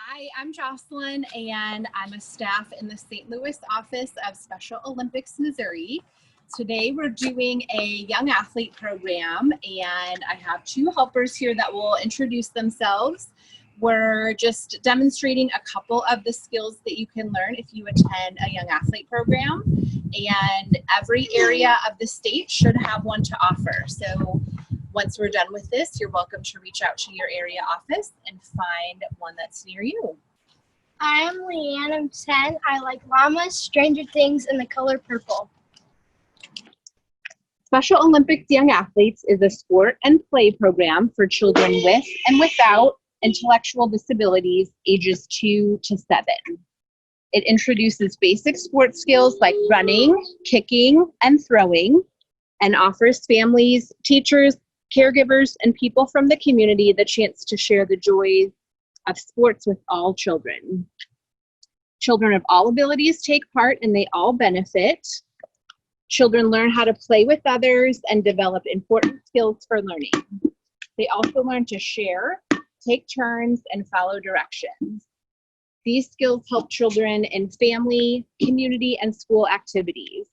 Hi, I'm Jocelyn, and I'm a staff in the St. Louis office of Special Olympics Missouri. Today we're doing a young athlete program, and I have two helpers here that will introduce themselves. We're just demonstrating a couple of the skills that you can learn if you attend a young athlete program, and every area of the state should have one to offer. So once we're done with this, you're welcome to reach out to your area office and find one that's near you. I'm Leanne, I'm 10. I like llamas, Stranger Things, and the color purple. Special Olympics Young Athletes is a sport and play program for children with and without intellectual disabilities ages 2 to 7. It introduces basic sports skills like running, kicking, and throwing, and offers families, teachers, caregivers, and people from the community the chance to share the joys of sports with all children. Children of all abilities take part and they all benefit. Children learn how to play with others and develop important skills for learning. They also learn to share, take turns, and follow directions. These skills help children in family, community, and school activities.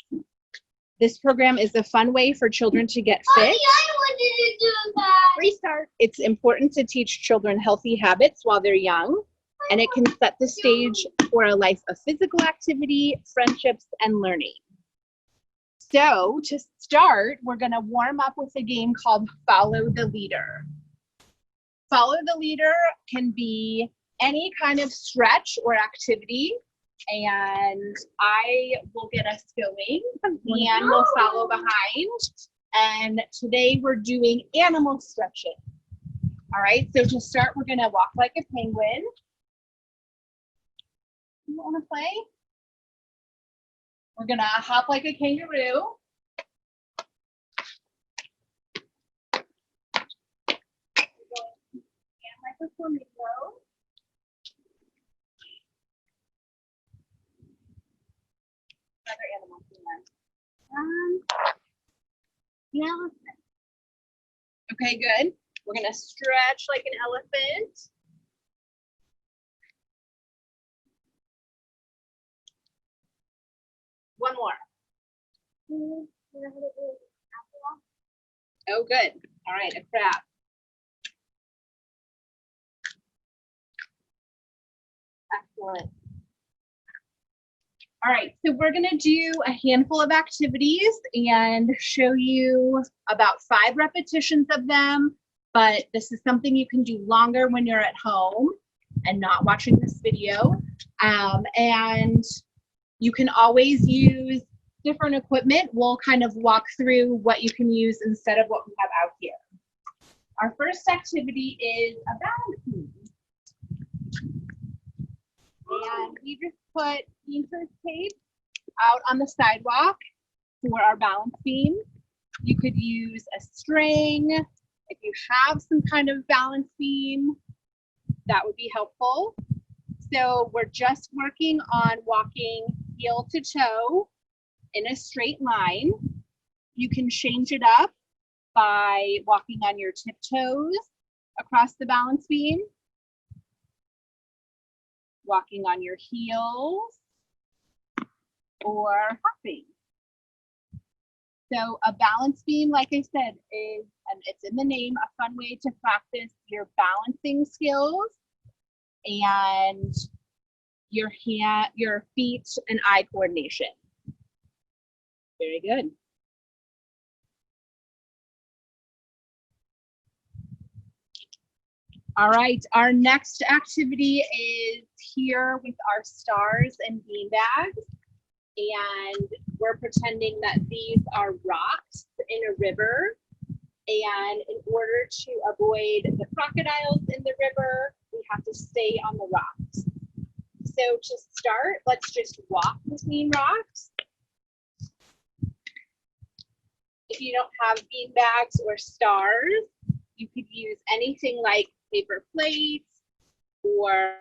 This program is a fun way for children to get fit. Mommy, I wanted to do that. Restart. It's important to teach children healthy habits while they're young, and it can set the stage for a life of physical activity, friendships, and learning. So to start, we're going to warm up with a game called Follow the Leader. Follow the Leader can be any kind of stretch or activity, and I will get us going. Leanne will follow behind. And today we're doing animal stretching. All right, so to start, we're gonna walk like a penguin. You wanna play? We're gonna hop like a kangaroo. And like a flamingo. Another animal. Elephant. Okay, good. We're gonna stretch like an elephant. One more. Oh, good. All right, a crab. Excellent. All right, so we're gonna do a handful of activities and show you about 5 repetitions of them, but this is something you can do longer when you're at home and not watching this video. And you can always use different equipment. We'll kind of walk through what you can use instead of what we have out here. Our first activity is a balance beam. And we just put painter's tape out on the sidewalk for our balance beam. You could use a string. If you have some kind of balance beam, that would be helpful. So we're just working on walking heel to toe in a straight line. You can change it up by walking on your tiptoes across the balance beam, walking on your heels, or hopping. So a balance beam, like I said, is, and it's in the name, a fun way to practice your balancing skills and your feet and eye coordination. Very good. All right, our next activity is here with our stars and beanbags. And we're pretending that these are rocks in a river. And in order to avoid the crocodiles in the river, we have to stay on the rocks. So to start, let's just walk between rocks. If you don't have beanbags or stars, you could use anything like paper plates or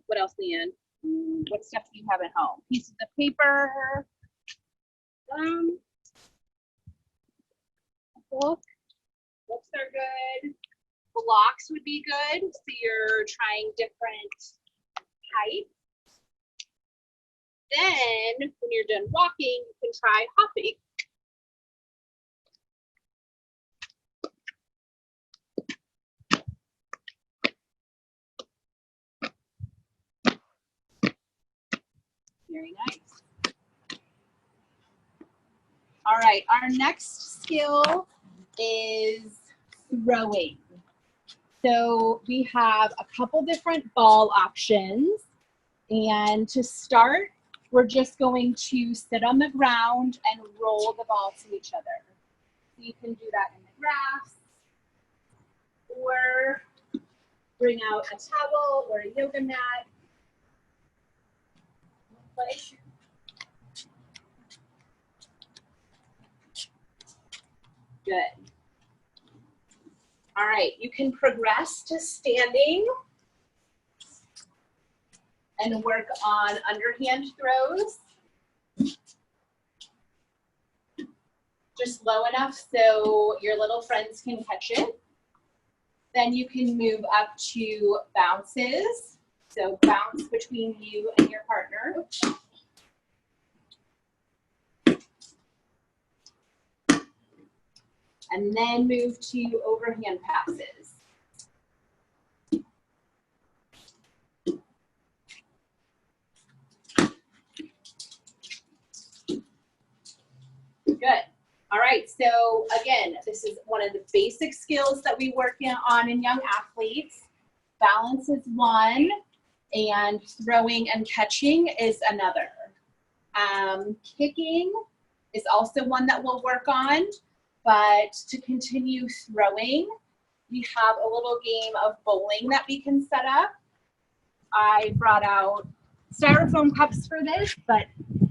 what else, Leanne? What stuff do you have at home? Pieces of paper, a book. Books are good. Blocks would be good. So you're trying different height. Then, when you're done walking, you can try hopping. Very nice. All right, our next skill is throwing. So we have a couple different ball options. And to start, we're just going to sit on the ground and roll the ball to each other. So you can do that in the grass, or bring out a towel or a yoga mat. Good. All right, you can progress to standing and work on underhand throws. Just low enough so your little friends can catch it. Then you can move up to bounces. So bounce between you and your partner. And then move to overhand passes. Good. All right, so again, this is one of the basic skills that we work on in young athletes. Balance is one, and throwing and catching is another. Kicking is also one that we'll work on, but to continue throwing, we have a little game of bowling that we can set up. I brought out styrofoam cups for this, but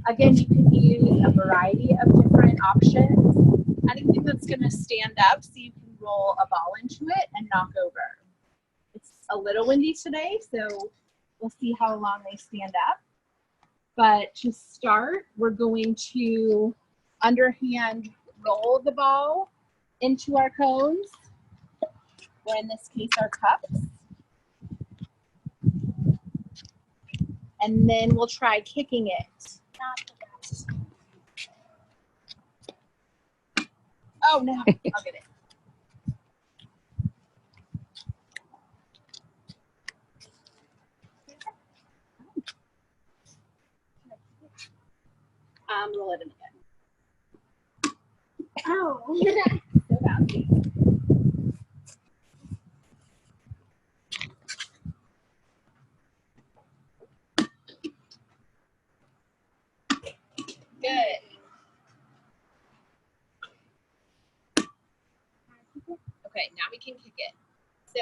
again, you can use a variety of different options. Anything that's going to stand up so you can roll a ball into it and knock over. It's a little windy today, so we'll see how long they stand up. But to start, we're going to underhand roll the ball into our cones, or in this case, our cups. And then we'll try kicking it. Oh no, I'll get it. Roll it in again. Oh. So bouncy. Good. Okay, now we can kick it. So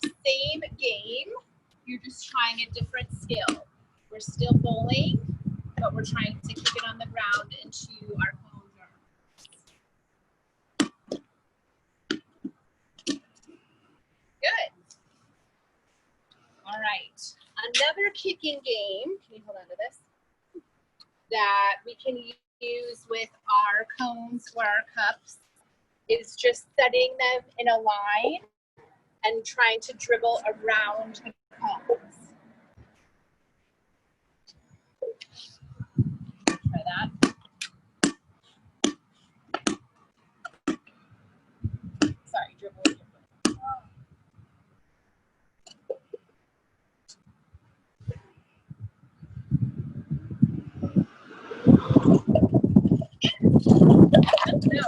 same game, you're just trying a different skill. We're still bowling, but we're trying to kick it on the ground into our cones. Good. All right, another kicking game, can you hold on to this, that we can use with our cones or our cups is just setting them in a line and trying to dribble around the cones. Try that. Sorry, dribble with your foot. No.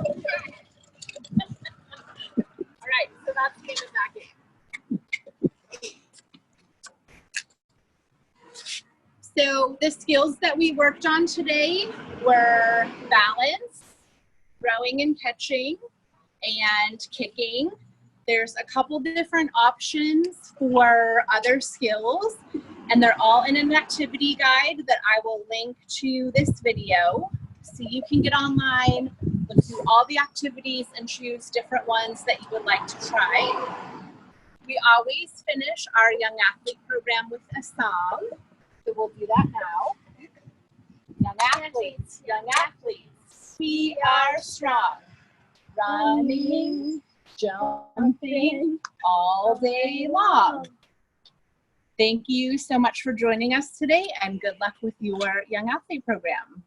All right, so that's the end of that game. So the skills that we worked on today were balance, throwing and catching, and kicking. There's a couple different options for other skills, and they're all in an activity guide that I will link to this video. So you can get online, look through all the activities, and choose different ones that you would like to try. We always finish our Young Athlete program with a song, so we'll do that now. Young athletes, we are strong, running, jumping all day long. Thank you so much for joining us today, and good luck with your Young Athlete program.